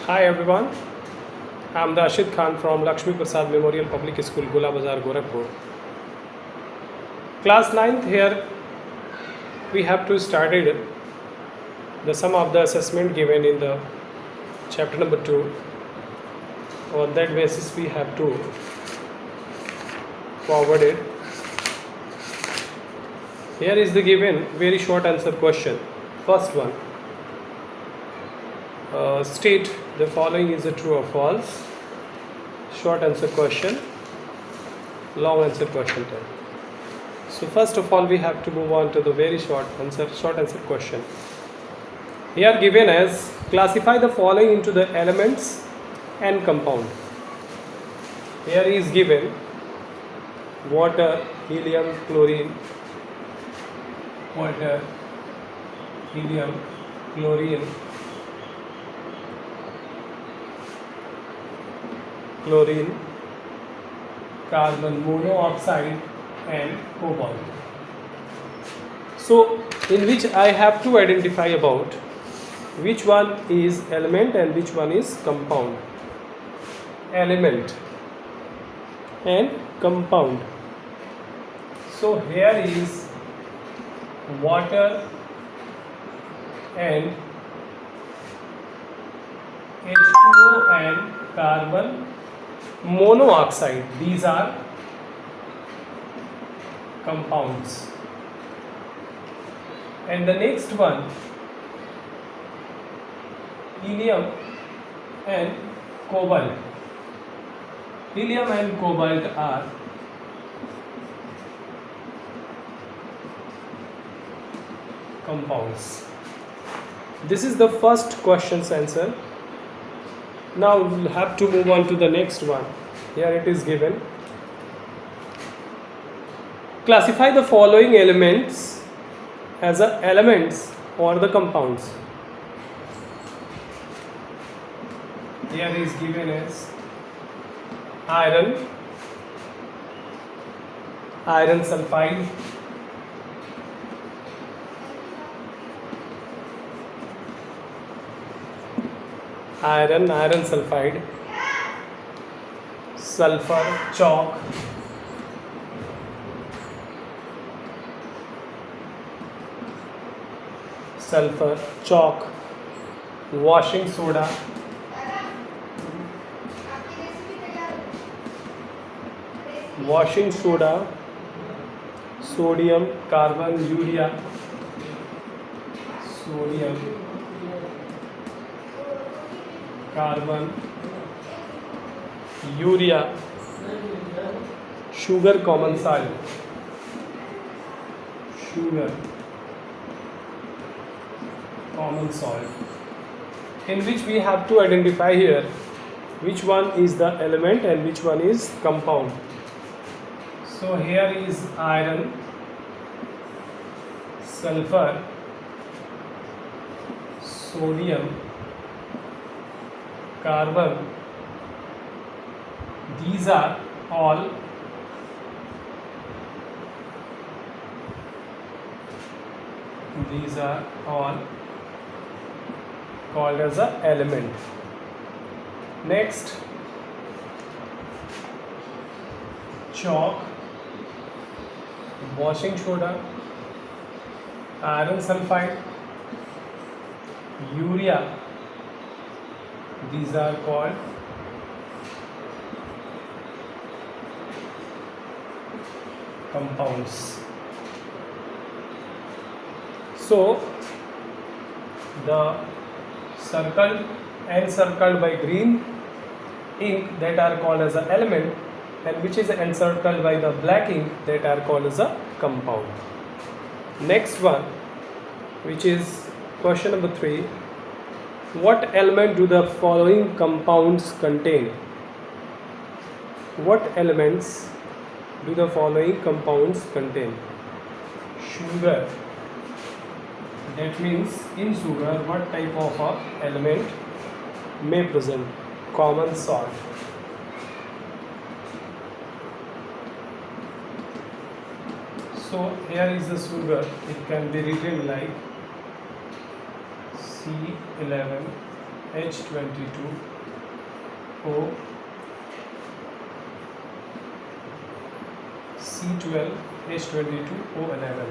Hi everyone, I'm Rashid Khan from Lakshmi Prasad Memorial Public School, Gula Bazar, Gorakhpur. Class 9th here we have to study the sum of the assessment given in the chapter number 2. On that basis we have to forward it. Here is the given very short answer question. First one. State the following is a true or false. Short answer question, long answer question type. So first of all we have to move on to the very short answer question. Here given as classify the following into the elements and compound. Here is given water, helium, chlorine, water, helium, chlorine, carbon monoxide and cobalt. So in which I have to identify about which one is element and which one is compound. Element and compound. So here is water and H2O and carbon monoxide. These are compounds. And the next one, helium and cobalt. Helium and cobalt are compounds. This is the first question's answer. Now we will have to move on to the next one. Here it is given. Classify the following elements as elements or the compounds. Here is given as iron sulfide, iron sulfide, sulfur chalk, washing soda, sodium, carbon, urea, sugar common salt, in which we have to identify here which one is the element and which one is compound. So here is iron, sulfur, sodium, carbon. These are all called as an element. Next, chalk, washing soda, iron sulfide, urea. These are called compounds. So the circle encircled by green ink that are called as an element, and which is encircled by the black ink that are called as a compound. Next one, which is question number 3. What element do the following compounds contain? What elements do the following compounds contain? Sugar. That means in sugar what type of element may present? Common salt. So here is the sugar. It can be written like C11 H22O, C12, H22O11.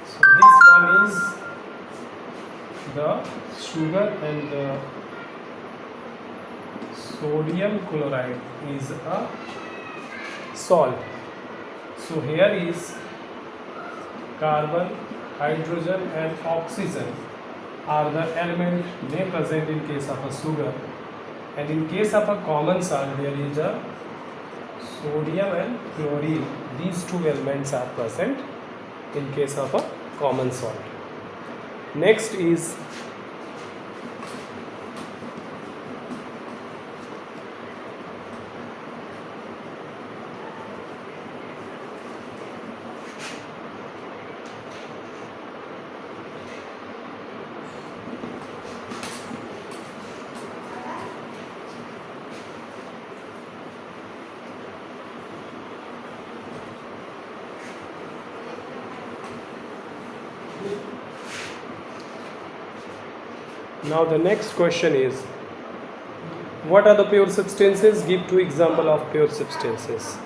So this one is the sugar, and the sodium chloride is a salt. So here is carbon, hydrogen and oxygen are the element they present in case of a sugar, and in case of a common salt there is a sodium and chlorine. These two elements are present in case of a common salt. Next is now the next question is, what are the pure substances? Give two examples of pure substances.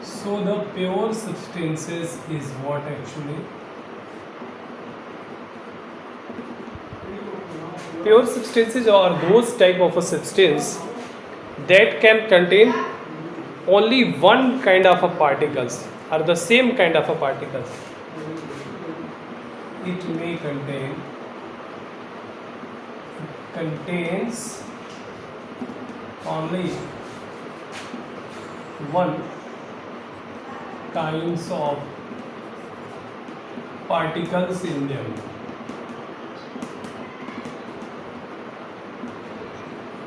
So the pure substances is what actually? Pure substances are those type of a substance that can contain only one kind of a particles, or the same kind of a particles. It may contains only one kinds of particles in them,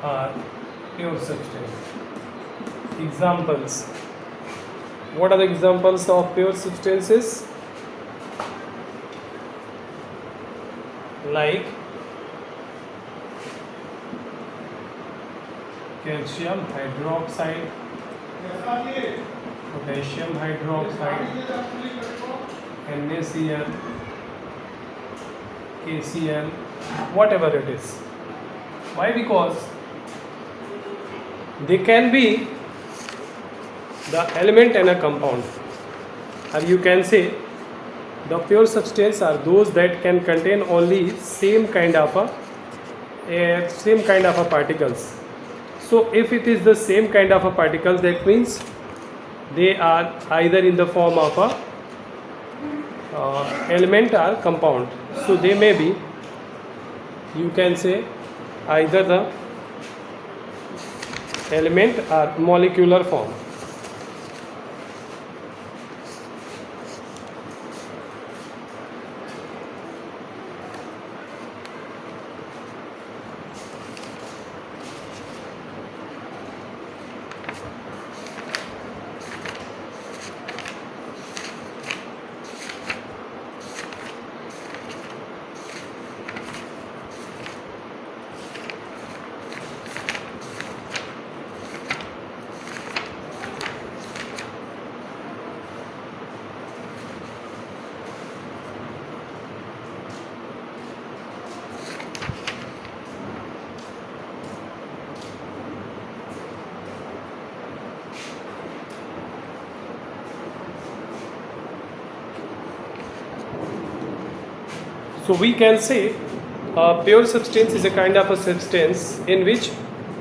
are pure substance. Examples. What are the examples of pure substances? Like calcium hydroxide, potassium hydroxide, NaCl, KCl, whatever it is. Why? Because they can be the element in a compound, or you can say the pure substance are those that can contain only same kind of a particles. So if it is the same kind of a particles, that means they are either in the form of a element or compound. So they may be, you can say, either the element or molecular form. So we can say a pure substance is a kind of a substance in which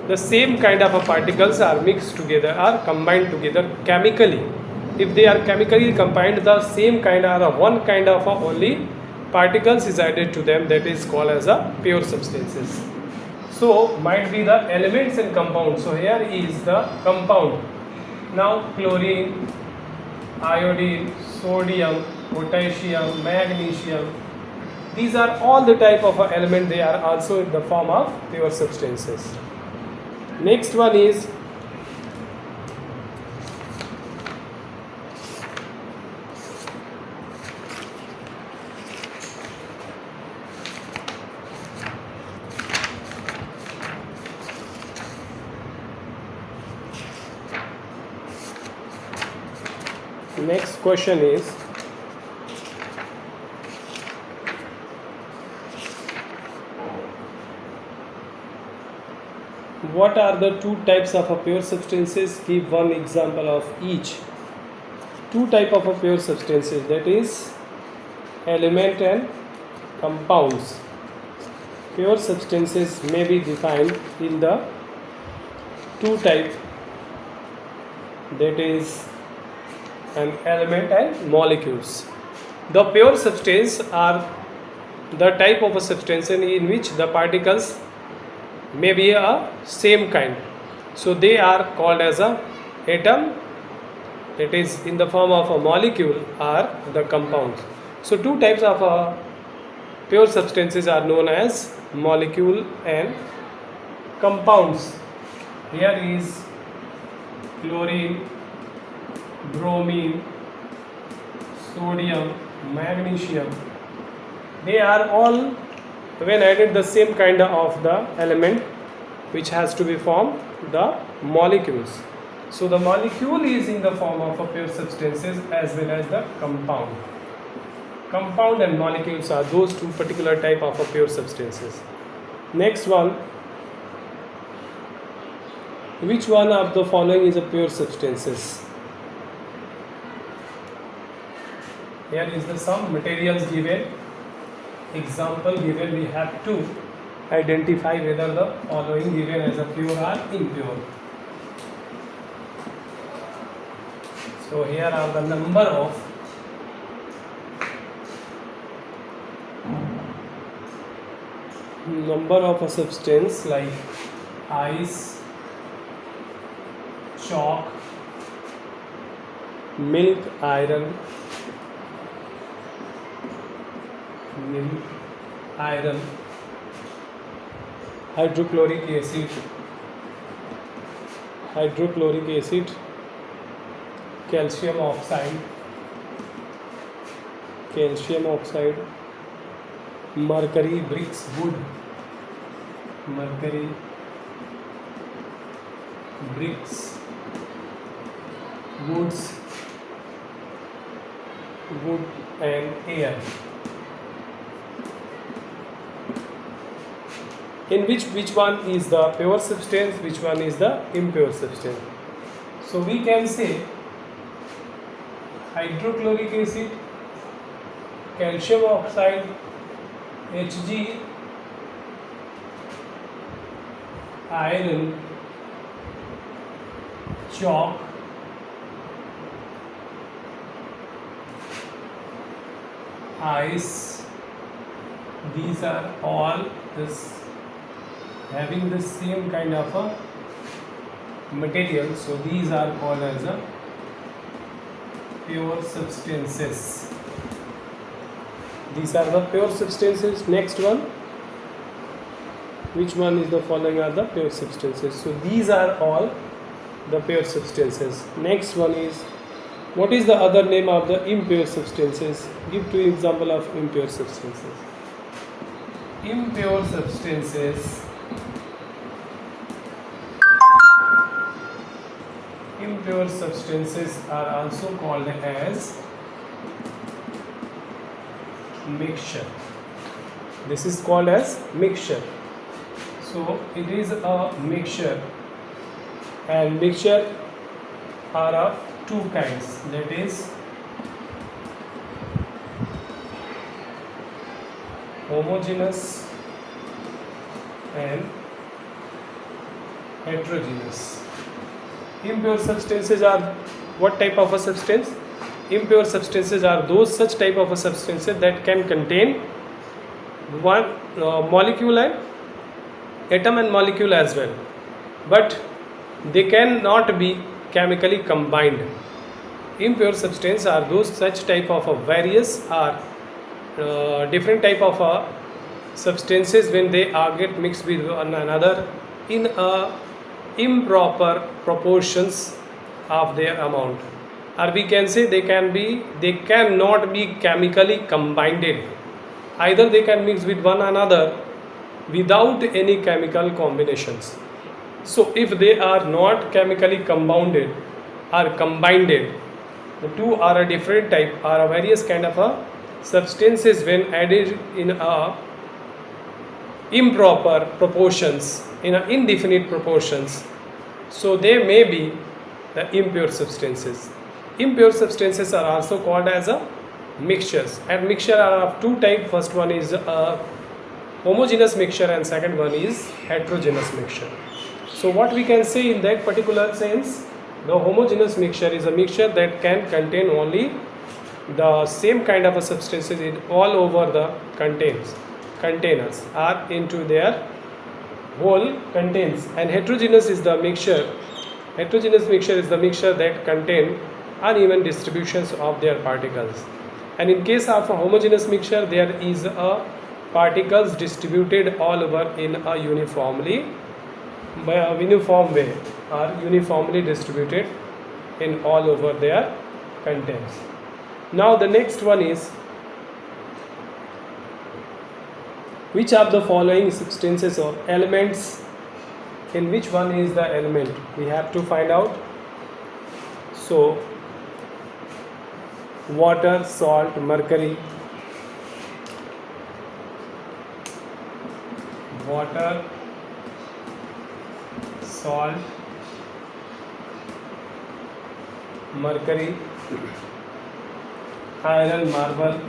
the same kind of a particles are mixed together, are combined together chemically. If they are chemically combined, the same kind or one kind of only particles is added to them, that is called as a pure substances. So might be the elements and compounds. So here is the compound. Now chlorine, iodine, sodium, potassium, magnesium, these are all the type of element. They are also in the form of pure substances. Next one is next question is, What are the two types of a pure substances? Give one example of each. Two type of a pure substances, that is element and compounds. Pure substances may be defined in the two type, that is an element and molecules. The pure substance are the type of a substance in which the particles may be a same kind, so they are called as a atom, that is in the form of a molecule, or the compounds. So two types of pure substances are known as molecule and compounds. Here is chlorine, bromine, sodium, magnesium. They are all, when added, the same kind of the element which has to be formed the molecules. So the molecule is in the form of a pure substances as well as the compound. Compound and molecules are those two particular type of a pure substances. Next one, which one of the following is a pure substances? Here is the some materials given, example given. We have to identify whether the following given as a pure or impure. So here are the number of a substance like ice, chalk, milk, iron, hydrochloric acid, calcium oxide, mercury, bricks, wood, wood and air. In which one is the pure substance, which one is the impure substance? So we can say hydrochloric acid, calcium oxide, Hg, iron, chalk, ice, these are all having the same kind of a material, so these are called as a pure substances. These are the pure substances. Next one, which one is the following are the pure substances? So these are all the pure substances. Next one is, what is the other name of the impure substances? Give two example of impure substances. Impure substances are also called as mixture. This is called as mixture. So it is a mixture, and mixture are of two kinds, that is homogeneous and heterogeneous. Impure substances are what type of a substance? Impure substances are those such type of a substances that can contain one molecule and atom and molecule as well, but they cannot be chemically combined. Impure substances are those such type of various or different type of substances when they get mixed with one another in improper proportions of their amount, or we can say they cannot be chemically combined. Either they can mix with one another without any chemical combinations. So if they are not chemically compounded or combined, the two are a different type, are a various kind of substances when added in a improper proportions, in indefinite proportions, so they may be the impure substances. Impure substances are also called as a mixtures, and mixture are of two types. First one is a homogeneous mixture and second one is heterogeneous mixture. So what we can say in that particular sense, the homogeneous mixture is a mixture that can contain only the same kind of a substances in all over the containers are into their whole contains. And heterogeneous is the mixture. Heterogeneous mixture is the mixture that contain uneven distributions of their particles. And in case of a homogeneous mixture, there is a particles distributed all over in a uniform way, or uniformly distributed in all over their contents. Now the next one is, which of the following substances or elements, in which one is the element we have to find out. So water, salt, mercury. Water, salt, mercury, iron, marble,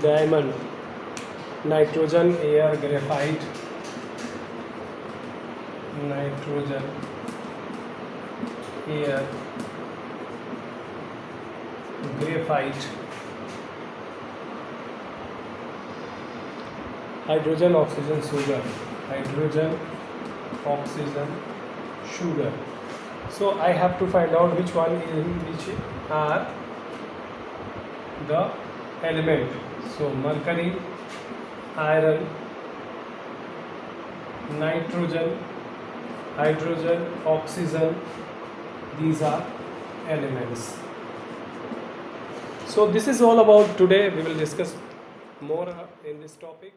diamond, nitrogen, air, graphite, nitrogen, air, graphite, hydrogen, oxygen, sugar, hydrogen, oxygen, sugar. So I have to find out which one is, which are the element. So mercury, iron, nitrogen, hydrogen, oxygen, these are elements. So this is all about today. We will discuss more in this topic.